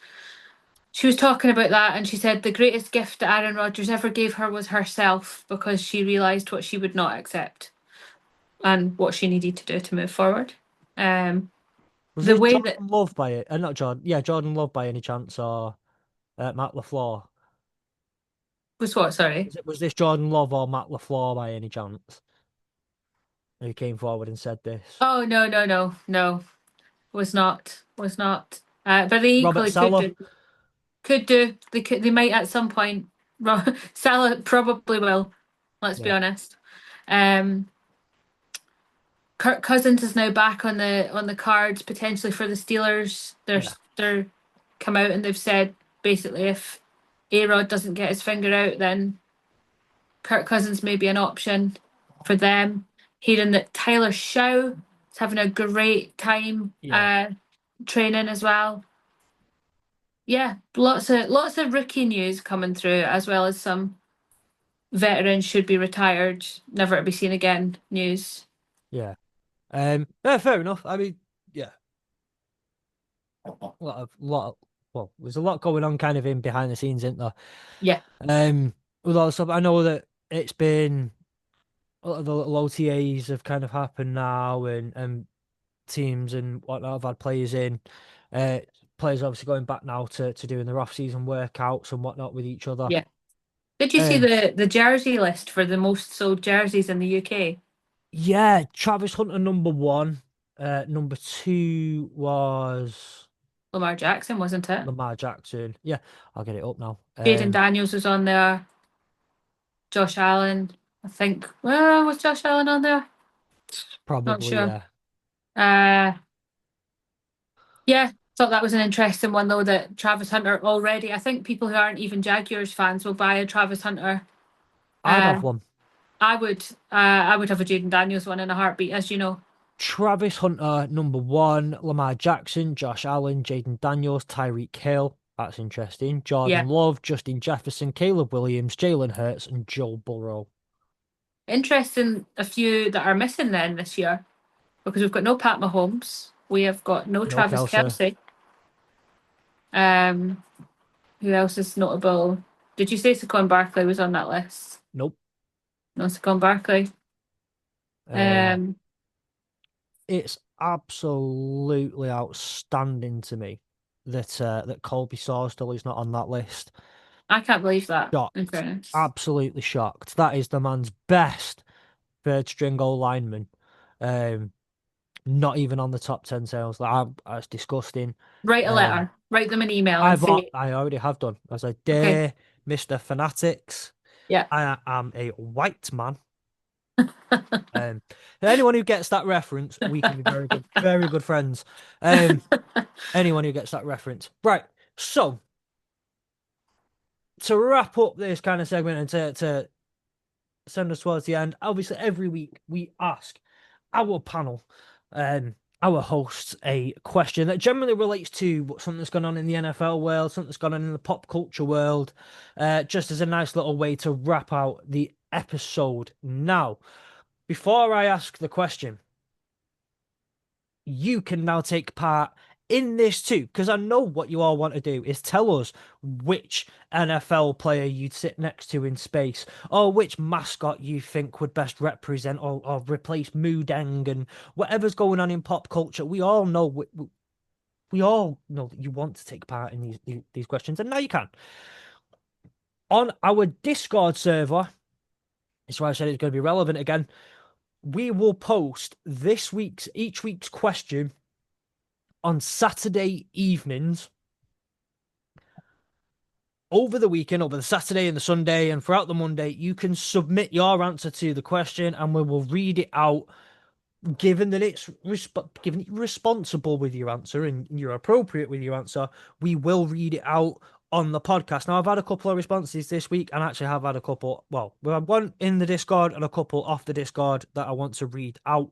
talking about that, and she said the greatest gift that Aaron Rodgers ever gave her was herself because she realised what she would not accept and what she needed to do to move forward. Um, Was the this way that Jordan Love by it? Not Jordan. Yeah, Jordan Love by any chance, or Matt LaFleur? was what? Sorry. Was this Jordan Love or Matt LaFleur by any chance? Who came forward and said this? Oh no, no, no, no. Was not. But they Robert equally could Sala? do. Could do. They could. They might at some point. Salah probably will. Let's be Yeah, honest. Um, Kirk Cousins is now back on the cards potentially for the Steelers. yeah, They're come out and they've said basically if A-Rod doesn't get his finger out, then Kirk Cousins may be an option for them. Hearing that Tyler Shaw is having a great time yeah, training as well. Yeah, lots of rookie news coming through, as well as some veterans should be retired, never to be seen again news. yeah. Yeah, fair enough. I mean, yeah, well, there's a lot going on kind of in behind the scenes, isn't there? Yeah, With all the stuff, I know that it's been a lot of the little OTAs have kind of happened now, and teams and whatnot have had players in. Uh, Players obviously going back now to doing their off-season workouts and whatnot with each other. yeah. Did you see Um, the jersey list for the most sold jerseys in the UK? yeah, Travis Hunter number one. Number two was Lamar Jackson, wasn't it? Lamar Jackson. Yeah, I'll get it up now. Jaden Daniels was on there. Josh Allen, I think. Well, was Josh Allen on there? Not Probably, sure. yeah. Uh, yeah, thought that was an interesting one though. That Travis Hunter already. I think people who aren't even Jaguars fans will buy a Travis Hunter. I'd Uh, have one. I would. I would have a Jaden Daniels one in a heartbeat, as you know. Travis Hunter number one. Lamar Jackson, Josh Allen, Jaden Daniels, Tyreek Hill. That's interesting. Yeah. Jordan Love, Justin Jefferson, Caleb Williams, Jalen Hurts, and Joe Burrow. Interesting, a few that are missing then this year because we've got no Pat Mahomes, we have got no No Travis Kelsey. Kelsey. Um, who else is notable? Did you say Saquon Barkley was on that list? Nope. No, Saquon Barkley. Um, Um, it's absolutely outstanding to me that Colby Sawstill is not on that list. I can't believe that. In Shocked. fairness, Absolutely shocked. That is the man's best third string O lineman. Um, not even on the top 10 sales. That's disgusting. write a Um, letter, write them an email, and say, I already have done. As I okay, dare, Mr. Fanatics. yeah. I am a white man. Um, anyone who gets that reference, we can be very good friends. Anyone who gets that reference. Right. So to wrap up this kind of segment and to send us towards the end, obviously every week we ask our panel, our hosts, a question that generally relates to something that's gone on in the NFL world, something that's gone on in the pop culture world, just as a nice little way to wrap out the episode. Now, before I ask the question, you can now take part in this too, because I know what you all want to do is tell us which NFL player you'd sit next to in space, or which mascot you think would best represent or replace Moodang and whatever's going on in pop culture. We all know that you want to take part in these questions, and now you can. On our Discord server, that's why I said it's going to be relevant again. We will post each week's question on Saturday evenings over the weekend, over the Saturday and the Sunday, and throughout the Monday. You can submit your answer to the question, and we will read it out. Given that given that you're responsible with your answer and you're appropriate with your answer, we will read it out on the podcast. Now, I've had a couple of responses this week, and actually have had a couple. Well, we have one in the Discord and a couple off the Discord that I want to read out.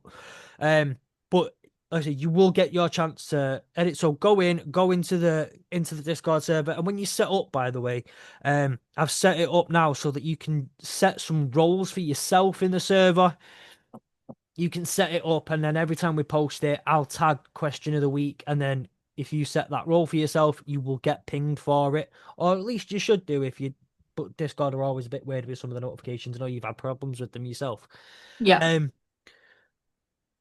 But like I said, you will get your chance to edit. So go into the Discord server, and when you set up, by the way, I've set it up now so that you can set some roles for yourself in the server. You can set it up, and then every time we post it, I'll tag question of the week, and then if you set that role for yourself, you will get pinged for it, or at least you should do if you. But Discord are always a bit weird with some of the notifications. I know you've had problems with them yourself. Yeah. Um.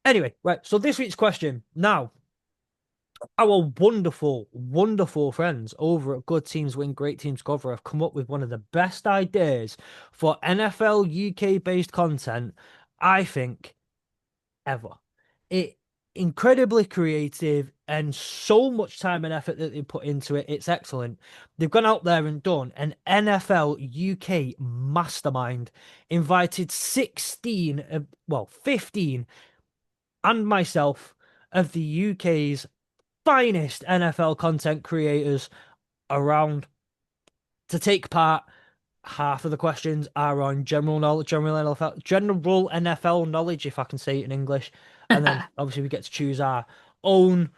Anyway, right. So this week's question now. Our wonderful friends over at Good Teams Win, Great Teams Cover have come up with one of the best ideas for NFL UK based content, I think, ever. It incredibly creative and so much time and effort that they put into it. It's excellent. They've gone out there and done an NFL UK mastermind, invited 15 and myself of the UK's finest NFL content creators around to take part. Half of the questions are on general NFL knowledge, if I can say it in English. And then obviously we get to choose our own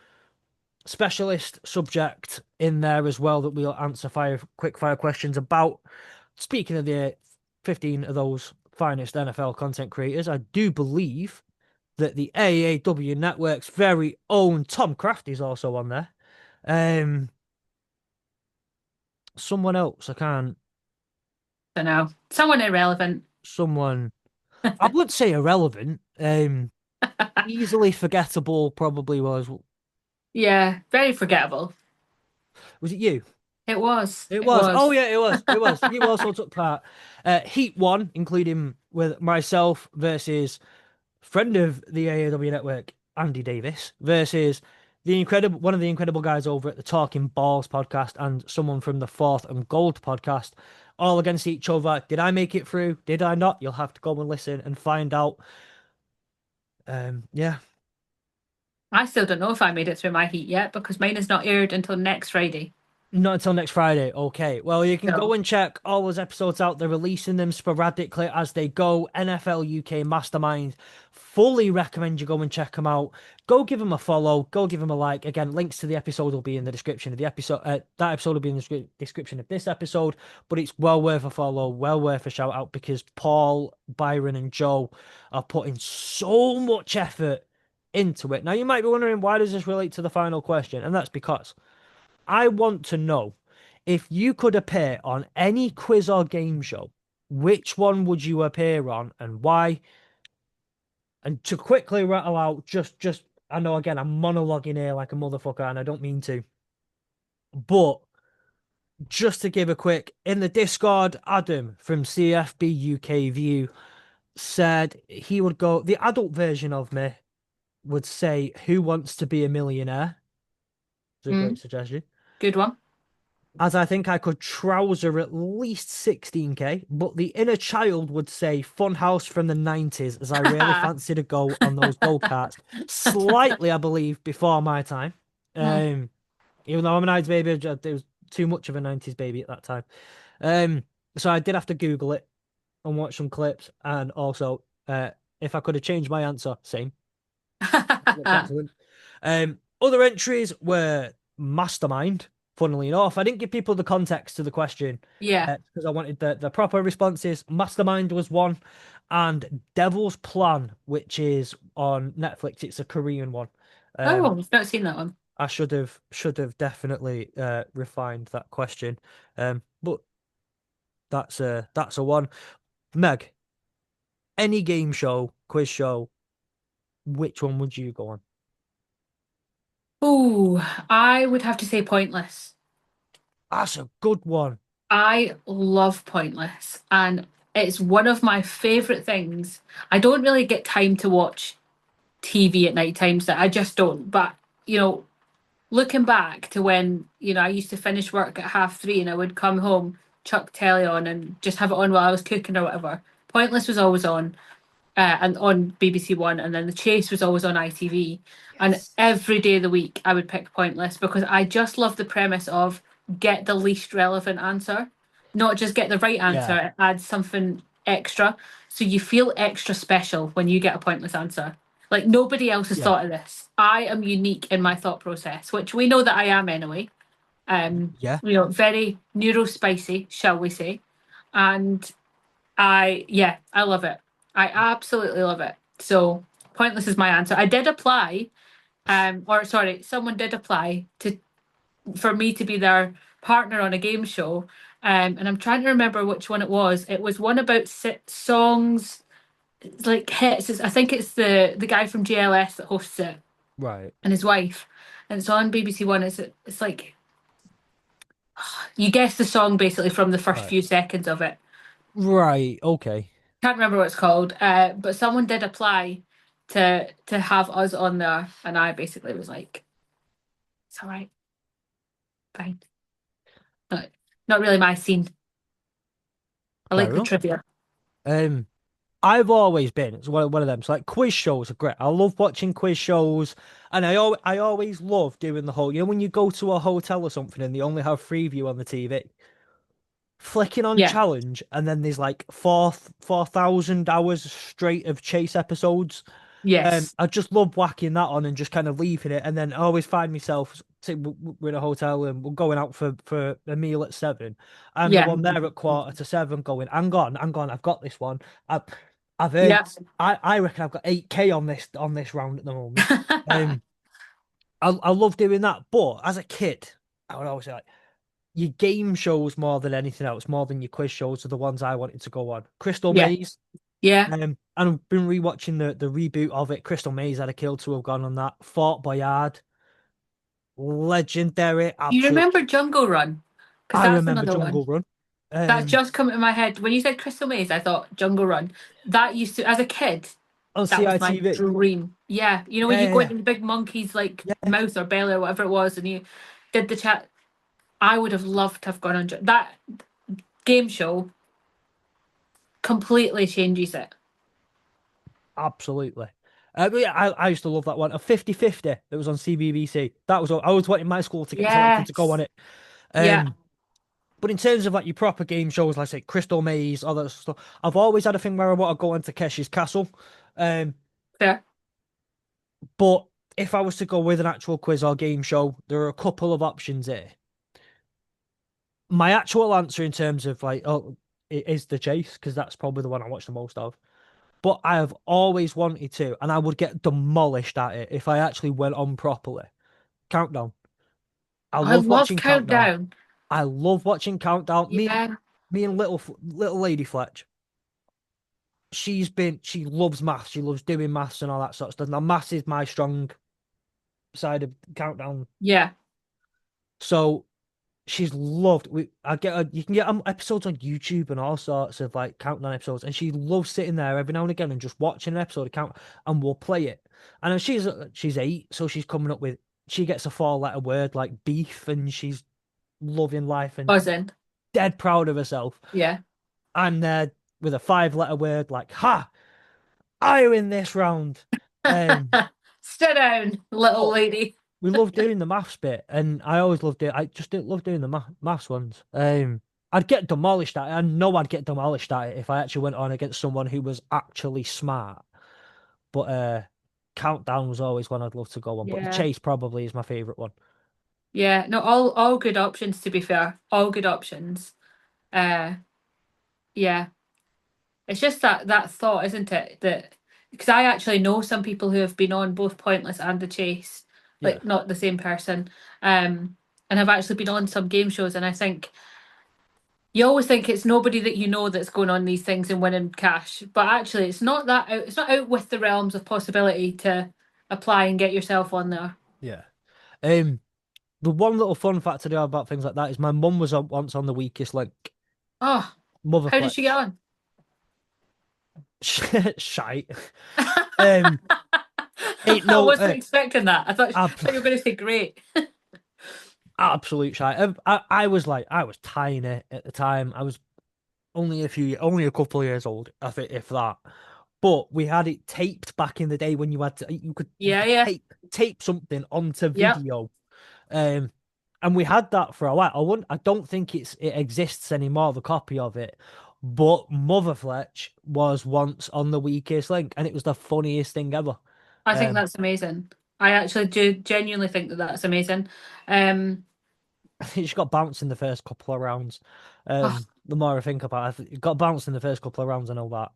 specialist subject in there as well that we'll answer quick fire questions about. Speaking of the 15 of those finest NFL content creators, I do believe that the AAW Network's very own Tom Craft is also on there. Um, someone else, I can't. Don't know. Someone irrelevant. Someone, I wouldn't say irrelevant. Easily forgettable. Probably Yeah, very forgettable. was it you? It was. It It was. Oh was. yeah, it was. It was. You also took part. Heat one, including with myself versus friend of the AAW Network, Andy Davis, versus one of the incredible guys over at the Talking Balls podcast and someone from the Fourth and Gold podcast, all against each other. Did I make it through? Did I not? You'll have to go and listen and find out. Yeah. I still don't know if I made it through my heat yet because mine is not aired until next Friday. Not until next Friday. Okay. Well, you can go So, and check all those episodes out. They're releasing them sporadically as they go. NFL UK Mastermind. Fully recommend you go and check them out. Go give them a follow. Go give them a like. Again, links to the episode will be in the description of the episode. That episode will be in the description of this episode. But it's well worth a follow, well worth a shout out because Paul, Byron, and Joe are putting so much effort into it. Now, you might be wondering, why does this relate to the final question? And that's because I want to know if you could appear on any quiz or game show, which one would you appear on and why? And to quickly rattle out, just I know again I'm monologuing here like a motherfucker, and I don't mean to, but just to give a quick in the Discord, Adam from CFB UK View said he would go. The adult version of me would say, "Who wants to be a millionaire?" It's a great mm, suggestion. good one. As I think I could trouser at least 16k, but the inner child would say Funhouse from the 90s, as I really fancied a go on those go-karts. Slightly, I believe, before my time. Mm. Um, Even though I'm a 90s baby, it was too much of a 90s baby at that time. Um, so I did have to Google it and watch some clips, and also, if I could have changed my answer, same. Looks excellent. Other entries were Mastermind, funnily enough. I didn't give people the context to the question Yeah. because I wanted the proper responses. Mastermind was one, and Devil's Plan, which is on Netflix. It's a Korean one. Oh, Um, I've not seen that one. I should have definitely refined that question. But that's a one. Meg, any game show, quiz show, which one would you go on? Oh, I would have to say Pointless. That's a good one. I love Pointless, and it's one of my favorite things. I don't really get time to watch TV at night times, that I just don't. But, you know, looking back to when, I used to finish work at 3:30 and I would come home, chuck telly on and just have it on while I was cooking or whatever. Pointless was always on. And on BBC One, and then The Chase was always on ITV. And Yes. every day of the week, I would pick Pointless because I just love the premise of get the least relevant answer, not just get the right answer, Yeah. it adds something extra. So you feel extra special when you get a pointless answer. Like nobody else has Yeah. thought of this. I am unique in my thought process, which we know that I am anyway. Yeah. Very neurospicy, shall we say. And yeah, I love it. I absolutely love it. So Pointless is my answer. I did apply, or sorry, someone did apply to for me to be their partner on a game show. And I'm trying to remember which one it was. It was one about songs, like hits. I think it's the guy from JLS that hosts it Right. and his wife. And it's on BBC One. It's like you guess the song basically from the first Right. few seconds of it. Right. Okay. Can't remember what it's called, but someone did apply to have us on there, and I basically was like, "It's all right, fine." Not, not really my scene. I Fair like the enough. trivia. Um, I've always been it's one of them. So like quiz shows are great. I love watching quiz shows, and I always love doing the whole. When you go to a hotel or something and they only have free view on the TV, flicking on Yeah. challenge, and then there's like 4,000 hours straight of chase episodes. Yes. I just love whacking that on and just kind of leaving it, and then I always find myself we're in a hotel and we're going out for a meal at 7, and the Yeah. one there at 6:45 going, hang on, I've got this one. I've I've Yeah. earned, I reckon I've got 8k on this round at the moment. Um, I love doing that, but as a kid, I would always say like your game shows more than anything else, more than your quiz shows, are the ones I wanted to go on. Crystal Yeah. Maze. Yeah. And I've been rewatching the reboot of it. Crystal Maze had a kill to have gone on that. Fort Boyard, legendary, You absolute. remember Jungle Run? Because I that's remember another one. Jungle Run. That Um, just come into my head. When you said Crystal Maze, I thought Jungle Run. That used to, as a kid, on that was my CITV. dream. Yeah. You know, when Yeah, you yeah, go yeah. into the big monkey's like Yeah. mouth or belly or whatever it was, and you did the chat. I would have loved to have gone on that game show. Completely changes it. Absolutely. But yeah, I used to love that one. A 50-50 that was on CBBC. That was I was wanting my school to get selected to go on Yes. it. Yeah, But in terms of like your proper game shows, like say Crystal Maze, all that stuff, I've always had a thing where I want to go into Keshi's Castle. Um, fair. but if I was to go with an actual quiz or game show, there are a couple of options here. My actual answer in terms of like, oh, it is The Chase, because that's probably the one I watch the most of. But I have always wanted to, and I would get demolished at it if I actually went on properly. Countdown. I I love love watching Countdown. Countdown. I love watching Countdown. Yeah, Me and little lady Fletch. She loves maths. She loves doing maths and all that sort of stuff. Now, maths is my strong side of Countdown. yeah. So she's loved. You can get episodes on YouTube and all sorts of like Countdown episodes, and she loves sitting there every now and again and just watching an episode of Count, and we'll play it. And she's 8, so she's coming up with. She gets a 4-letter word like beef, and she's loving life and Buzzing. dead proud of herself. Yeah. And with a 5-letter word like "ha," I win this round. Um, Sit down, little but lady. we love doing the maths bit, and I always loved it. I just didn't love doing the maths ones. I'd get demolished at it. I know I'd get demolished at it if I actually went on against someone who was actually smart. But Countdown was always one I'd love to go on. But the Yeah. Chase probably is my favorite one. Yeah. No, all good options to be fair. All good options. Uh yeah. It's just that thought, isn't it? That because I actually know some people who have been on both Pointless and The Chase, Yeah, like not the same person. And have actually been on some game shows and I think you always think it's nobody that you know that's going on these things and winning cash. But actually it's not that out it's not out with the realms of possibility to apply and get yourself on there. yeah. Um, the one little fun fact to do about things like that is my mum was once on the weakest link. Oh, Mother how did she get Fletch. on? Shite. Um, ain't I no wasn't expecting that. ab thought you were going to say great. absolute shite. I was tiny at the time. I was only a couple of years old, I think, if that. But we had it taped back in the day when you Yeah, could yeah. tape something onto Yep. video. Um, and we had that for a while. I don't think it exists anymore, the copy of it. But Mother Fletch was once on the weakest link, and it was the funniest thing ever. I think Um, that's amazing. I actually do genuinely think that that's amazing. Um, she got bounced in the first couple of rounds. oh, The more I think about it, it got bounced in the first couple of rounds and all that.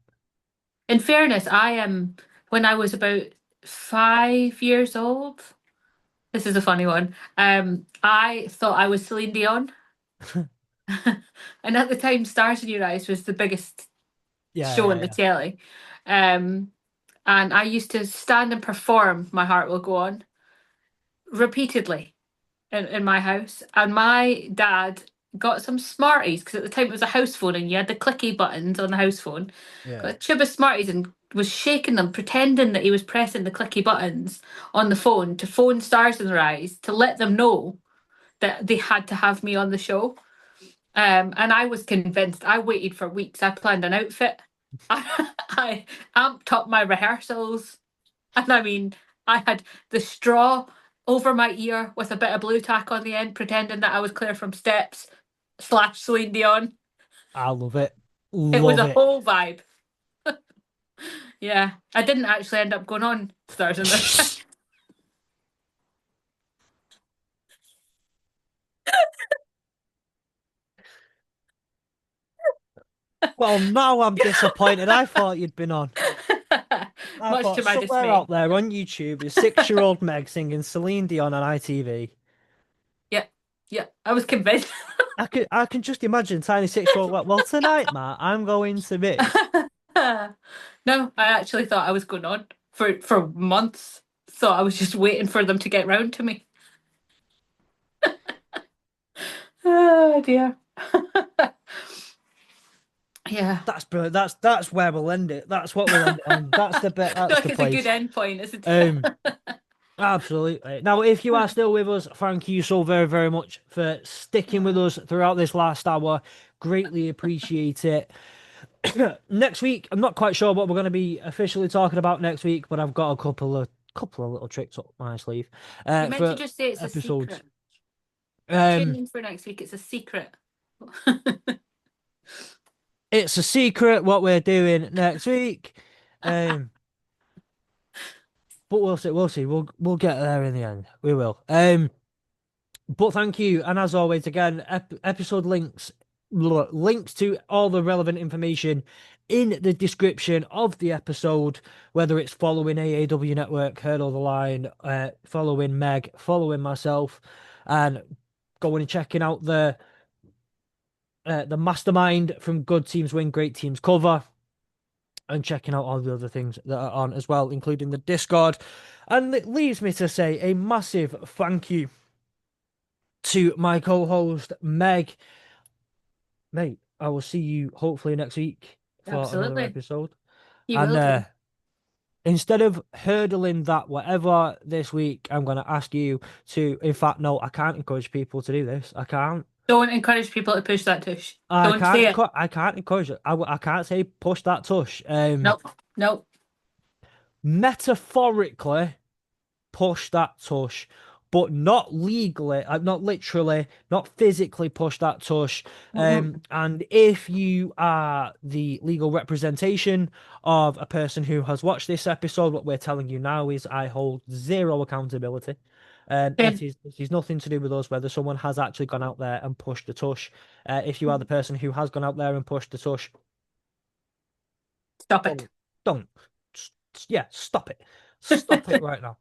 in fairness, I am when I was about 5 years old. This is a funny one. I thought I was Celine Dion, and at the time, Stars in Your Eyes was the biggest Yeah, show on yeah, the yeah, telly. Um, and I used to stand and perform My Heart Will Go On repeatedly in my house. And my dad got some Smarties because at the time it was a house phone and you had the clicky buttons on the house phone. Got yeah. a tube of Smarties and was shaking them, pretending that he was pressing the clicky buttons on the phone to phone Stars in Their Eyes to let them know that they had to have me on the show. And I was convinced. I waited for weeks. I planned an outfit. I amped up my rehearsals. And I mean, I had the straw over my ear with a bit of blue tack on the end, pretending that I was Claire from Steps slash Celine Dion. I love it. It was Love a it. whole vibe. Yeah. I didn't actually end up going on Stars in the Well, now I'm disappointed. I thought you'd been on. I Much to thought my somewhere dismay. out there on YouTube is 6-year-old Meg singing Celine Dion on ITV. Yeah. Yeah. I was convinced. I can just imagine tiny 6-year-old like, well, tonight, Matt, I'm going to this. No, I actually thought I was going on for months. So I was just waiting for them to get round to me. Oh dear. Yeah. That's brilliant. That's where we'll end it. That's what we'll end it on. That's the bit. I feel That's like the it's a good place. end point, isn't Um, it? Absolutely. Now, if you are still with us, thank you so very, very much for sticking with us throughout this last hour. Greatly appreciate it. Next week, I'm not quite sure what we're going to be officially talking about next week, but I've got a couple of little tricks up my sleeve You meant to for just say it's a episodes. secret. Tune Um, in for next week. It's a secret. it's a secret what we're doing next week. Um, but we'll see. We'll see. We'll get there in the end. We will. But thank you, and as always, again, episode links to all the relevant information in the description of the episode, whether it's following AAW Network, Hurdle the Line, following Meg, following myself, and going and checking out the mastermind from Good Teams Win, Great Teams Cover, and checking out all the other things that are on as well, including the Discord. And it leaves me to say a massive thank you to my co-host Meg. Mate, I will see you hopefully next week for another Absolutely. episode. You And will do. instead of hurdling that whatever this week, I'm going to ask you to, in fact, no, I can't encourage people to do this. I can't. Don't encourage people to push that tush. I Don't can't. say it. I can't encourage it. I can't say push that tush. Nope. Nope. Metaphorically, push that tush, but not legally, not literally, not physically push that tush. Mhm. And if you are the legal representation of a person who has watched this episode, what we're telling you now is I hold zero accountability. Same. It is nothing to do with us whether someone has actually gone out there and pushed the tush. If you are the person who has gone out there and pushed the tush, Stop it. don't, don't, yeah, stop it right now.